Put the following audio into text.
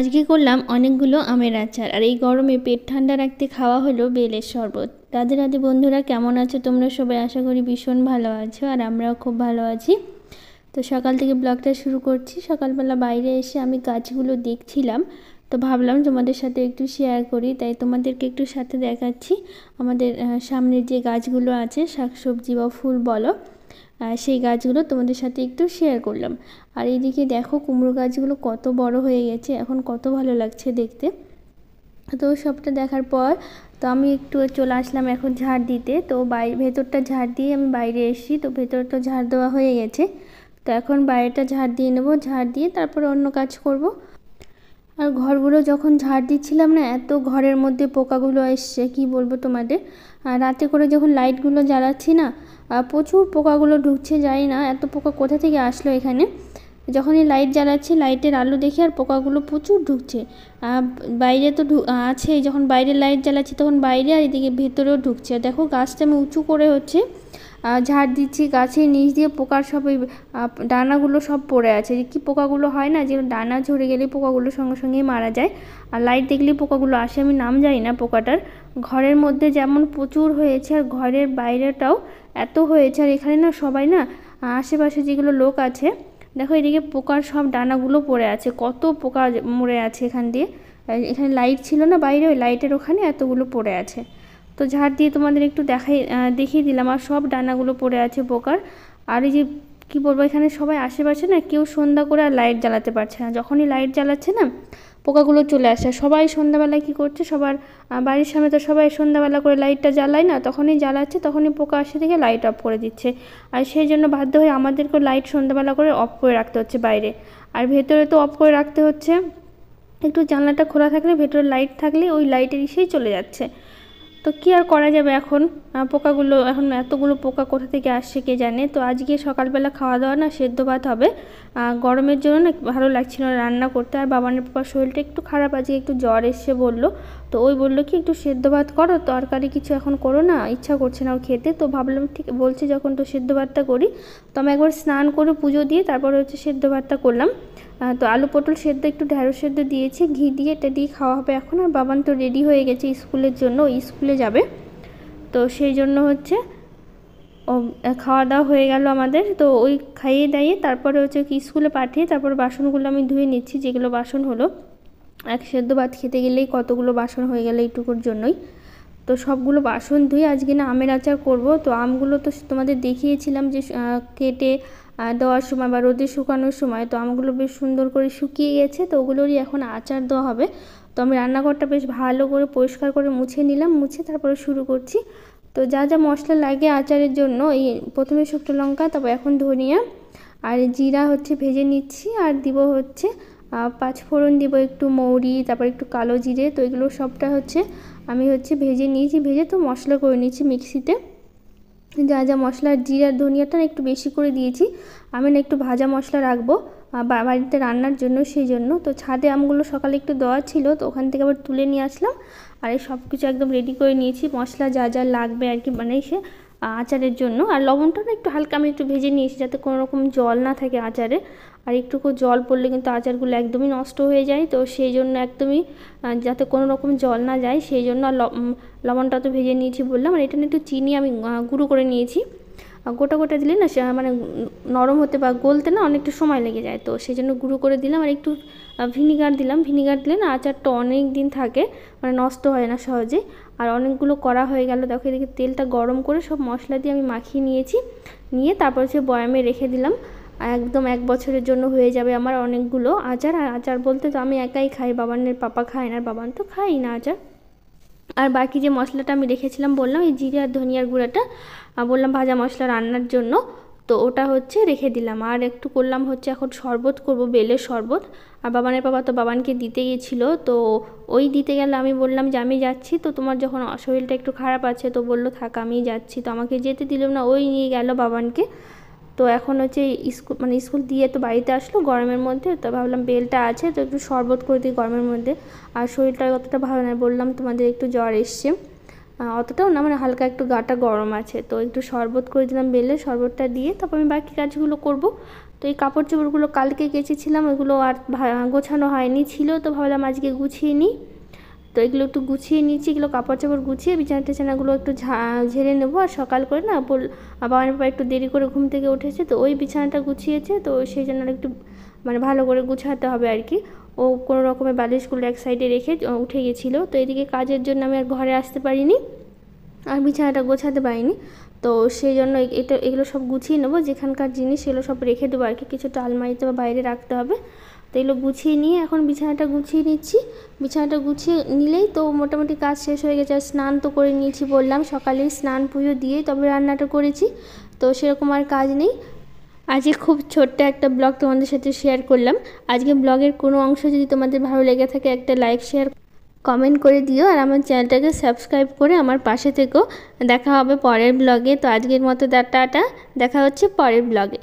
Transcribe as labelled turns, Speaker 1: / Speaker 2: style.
Speaker 1: আজকে করলাম অনেকগুলো আমের আচার। আর এই গরমে পেট ঠান্ডা রাখতে খাওয়া হলো বেলের শরবত। রাধে রাধে বন্ধুরা, কেমন আছো তোমরা সবাই? আশা করি ভীষণ ভালো আছো, আর আমরাও খুব ভালো আছি। তো সকাল থেকে ব্লগটা শুরু করছি। সকালবেলা বাইরে এসে আমি গাছগুলো দেখছিলাম, তো ভাবলাম তোমাদের সাথে একটু শেয়ার করি, তাই তোমাদেরকে একটু সাথে দেখাচ্ছি আমাদের সামনের যে গাছগুলো আছে, শাকসবজি বা ফুল বলো, সেই গাছগুলো তোমাদের সাথে একটু শেয়ার করলাম। আর এইদিকে দেখো কুমড়ো গাছগুলো কত বড় হয়ে গেছে, এখন কত ভালো লাগছে দেখতে। তো সবটা দেখার পর তো আমি একটু চলে আসলাম এখন ঝাড় দিতে। তো ভেতরটা ঝাড় দিয়ে আমি বাইরে এসেছি। তো ভেতরটা ঝাড় দেওয়া হয়ে গেছে, তো এখন বাইরেটা ঝাড় দিয়ে নেবো। ঝাড় দিয়ে তারপরে অন্য কাজ করব। আর ঘরগুলো যখন ঝাড় দিচ্ছিলাম না, এত ঘরের মধ্যে পোকাগুলো এসছে কি বলবো তোমাদের। আর রাতে করে যখন লাইটগুলো জ্বালাচ্ছি না, প্রচুর পোকাগুলো ঢুকছে, যাই না এত পোকা কোথা থেকে আসলো এখানে। যখনই লাইট জ্বালাচ্ছি, লাইটের আলো দেখে আর পোকাগুলো প্রচুর ঢুকছে। বাইরে তো আছে, যখন বাইরে লাইট জ্বালাচ্ছি তখন বাইরে, আর এদিকে ভেতরেও ঢুকছে। দেখো গাছটা আমি উঁচু করে ঝাড় দিচ্ছি, গাছের নিচ দিয়ে পোকার সব ওই ডানাগুলো সব পড়ে আছে। কি পোকাগুলো হয় না, যে ডানা ঝরে গেলে পোকাগুলো সঙ্গে সঙ্গেই মারা যায়, আর লাইট দেখলেই পোকাগুলো আসে। আমি নাম জানি না পোকাটার। ঘরের মধ্যে যেমন প্রচুর হয়েছে, আর ঘরের বাইরেটাও এত হয়েছে। আর এখানে না সবাই না, আশেপাশে যেগুলো লোক আছে, দেখো এদিকে পোকার সব ডানাগুলো পড়ে আছে, কত পোকা মরে আছে এখান দিয়ে। এখানে লাইট ছিল না বাইরে, ওই লাইটের ওখানে এতগুলো পড়ে আছে। তো ঝাড় দিয়ে তোমাদের একটু দেখিয়ে দিলাম। আর সব ডানাগুলো পড়ে আছে পোকার। আর এই যে কী বলবো, এখানে সবাই আশেপাশে না কেউ সন্ধ্যা করে আর লাইট জ্বালাতে পারছে না। যখনই লাইট জ্বালাচ্ছে না, পোকাগুলো চলে আসে। সবাই সন্ধ্যাবেলায় কী করছে, সবার বাড়ির সামনে তো সবাই সন্ধ্যাবেলা করে লাইটটা জ্বালায় না, তখনই জ্বালাচ্ছে, তখনই পোকা আসে থেকে লাইট অফ করে দিচ্ছে। আর সেই জন্য বাধ্য হয়ে আমাদেরকে লাইট সন্ধ্যাবেলা করে অফ করে রাখতে হচ্ছে বাইরে। আর ভেতরে তো অফ করে রাখতে হচ্ছে, একটু জানলাটা খোলা থাকলে, ভেতরে লাইট থাকলে ওই লাইটের ইসেই চলে যাচ্ছে। তো কী আর করা যাবে এখন, পোকাগুলো এখন এতগুলো পোকা কোথা থেকে আসছে কে জানে। তো আজকে সকালবেলা খাওয়া দাওয়া না সেদ্ধ ভাত হবে। গরমের জন্য না ভালো লাগছিল না রান্না করতে। আর বাবানের পাপার শরীরটা একটু খারাপ, আজকে একটু জ্বর এসছে বললো। তো ওই বললো কি একটু সেদ্ধ ভাত করো, তরকারি কিছু এখন করো না, ইচ্ছা করছে না ওর খেতে। তো ভাবলাম ঠিক বলছে যখন, তো সেদ্ধ ভাতটা করি। তো আমি একবার স্নান করে পুজো দিয়ে তারপরে সেদ্ধ ভাতটা করলাম। তো আলু পটল সেদ্ধ, একটু ঢ্যাঁড়স সেদ্ধ দিয়েছি ঘি দিয়ে, এটা দিয়ে খাওয়া হবে এখন। আর বাবান তো রেডি হয়ে গেছে স্কুলের জন্য, ওই স্কুলে যাবে। তো সেই জন্য ও খাওয়া দাওয়া হয়ে গেল আমাদের। তো ওই খাইয়ে দাইয়ে তারপরে কি স্কুলে পাঠিয়ে তারপরে বাসনগুলো আমি ধুয়ে নিচ্ছি, যেগুলো বাসন হলো। এক সেদ্ধ ভাত খেতে গেলেই কতগুলো বাসন হয়ে গেল এইটুকুর জন্যই। তো সবগুলো বাসন ধুয়ে আজকে না আমের আচার করব। তো আমগুলো তো তোমাদের দেখিয়েছিলাম যে কেটে দেওয়ার সময় বা রোদে শুকানোর সময়, তো আমগুলো বেশ সুন্দর করে শুকিয়ে গেছে। তো ওগুলোরই এখন আচার দেওয়া হবে। তো আমি রান্নাঘরটা বেশ ভালো করে পরিষ্কার করে মুছে নিলাম, মুছে তারপরে শুরু করছি। তো যা যা মশলা লাগে আচারের জন্য, এই প্রথমে শুকনো লঙ্কা, তারপর এখন ধনিয়া আর জিরা ভেজে নিচ্ছি। আর দিব পাঁচফোড়ন দিব, একটু মৌরি, তারপর একটু কালো জিরে। তো এগুলো সবটা আমি ভেজে নিয়েছি, ভেজে তো মশলা করে নিয়েছি মিক্সিতে। যা যা মশলা, জিরা ধনিয়াটা একটু বেশি করে দিয়েছি। আমি না একটু ভাজা মশলা রাখবো বাড়িতে রান্নার জন্য, সেই জন্য। তো ছাদে আমগুলো সকালে একটু দেওয়া ছিল, তো ওখান থেকে আবার তুলে নিয়ে আসলাম। আর এই সব কিছু একদম রেডি করে নিয়েছি, মশলা যা যা লাগবে আর কি, মানে আচারের জন্য। আর লবণটা না একটু হালকা আমি একটু ভেজে নিয়েছি, যাতে কোনো রকম জল না থাকে আচারে। আর একটুকু জল পড়লে কিন্তু আচারগুলো একদমই নষ্ট হয়ে যায়। তো সেই জন্য একদমই যাতে কোনো রকম জল না যায়, সেই জন্য। আর লবণটা তো ভেজে নিয়েছি বললাম। আর এটা একটু চিনি আমি গুঁড়ো করে নিয়েছি। গোটা গোটা দিলে না মানে নরম হতে বা গলতে না অনেকটা সময় লেগে যায়, তো সেই জন্য গুঁড়ো করে দিলাম। আর একটু ভিনিগার দিলাম, ভিনিগার দিলে না আচারটা অনেক দিন থাকে, মানে নষ্ট হয় না সহজে। আর অনেকগুলো করা হয়ে গেল। দেখো এদিকে তেলটা গরম করে সব মশলা দিয়ে আমি মাখিয়ে নিয়েছি, নিয়ে তারপর বয়ামে রেখে দিলাম। একদম 1 বছরের জন্য হয়ে যাবে আমার অনেকগুলো আচার। আর আচার বলতে তো আমি একাই খাই, বাবানের পাপা খায় না, বাবান তো খাই না আচার। আর বাকি যে মশলাটা আমি রেখেছিলাম বললাম, এই জিরে আর ধনিয়ার গুঁড়াটা বললাম ভাজা মশলা রান্নার জন্য, তো ওটা রেখে দিলাম। আর একটু করলাম এখন শরবত করব, বেলের শরবত। আর বাবানের বাবা তো বাবানকে দিতে গেছিলো, তো ওই দিতে গেলে আমি বললাম যে আমি যাচ্ছি, তো তোমার যখন শরীরটা একটু খারাপ আছে, তো বললো থাক আমি যাচ্ছি। তো আমাকে যেতে দিল না, ওই নিয়ে গেল বাবানকে। তো এখন স্কুল দিয়ে তো বাড়িতে আসলো গরমের মধ্যে, তো ভাবলাম বেলটা আছে, তো একটু শরবত করে দিই গরমের মধ্যে। আর শরীরটা অতটা ভালো নয়, বললাম তোমাদের একটু জ্বর এসছে, অতটাও না, মানে হালকা একটু গাটা গরম আছে। তো একটু শরবত করে দিলাম, বেলের শরবতটা দিয়ে তারপর আমি বাকি কাজগুলো করব। তো এই কাপড় চোপড়গুলো কালকে কেচেছিলাম, ওইগুলো আর গোছানো হয়নি, ছিল তো ভাবলাম আজকে গুছিয়ে নিই। তো এগুলো একটু গুছিয়ে নিচ্ছি, এগুলো কাপড় চাপড় গুছিয়ে বিছানা টিছানাগুলো একটু ঝেড়ে নেবো। আর সকাল করে না বাবার বাবা একটু দেরি করে ঘুম থেকে উঠেছে, তো ওই বিছানাটা গুছিয়েছে, তো সেই জন্য একটু মানে ভালো করে গুছাতে হবে আর কি। ও কোনো রকমের বালিশগুলো এক সাইডে রেখে উঠে গেছিলো, তো এদিকে কাজের জন্য আমি আর ঘরে আসতে পারিনি, আর বিছানাটা গোছাতে পারিনি। তো সেই জন্য এগুলো সব গুছিয়ে নেবো, যেখানকার জিনিস সেগুলো সব রেখে দেবো আর কি, কিছুটা আলমারিতে বা বাইরে রাখতে হবে। তো এগুলো গুছিয়ে নিয়ে এখন বিছানাটা গুছিয়ে নিচ্ছি। বিছানাটা গুছিয়ে নিলেই তো মোটামুটি কাজ শেষ হয়ে গেছে। আর স্নান তো করে নিয়েছি বললাম, সকালেই স্নান পুজো দিয়েই তবে রান্নাটা করেছি, তো সেরকম আর কাজ নেই। আজকে খুব ছোট্ট একটা ব্লগ তোমাদের সাথে শেয়ার করলাম। আজকে ব্লগের কোনো অংশ যদি তোমাদের ভালো লেগে থাকে একটা লাইক শেয়ার কমেন্ট করে দিও, আর আমার চ্যানেলটাকে সাবস্ক্রাইব করে আমার পাশে থেকো। দেখা হবে পরের ব্লগে। তো আজকের মতো টাটা, দেখা হচ্ছে পরের ব্লগে।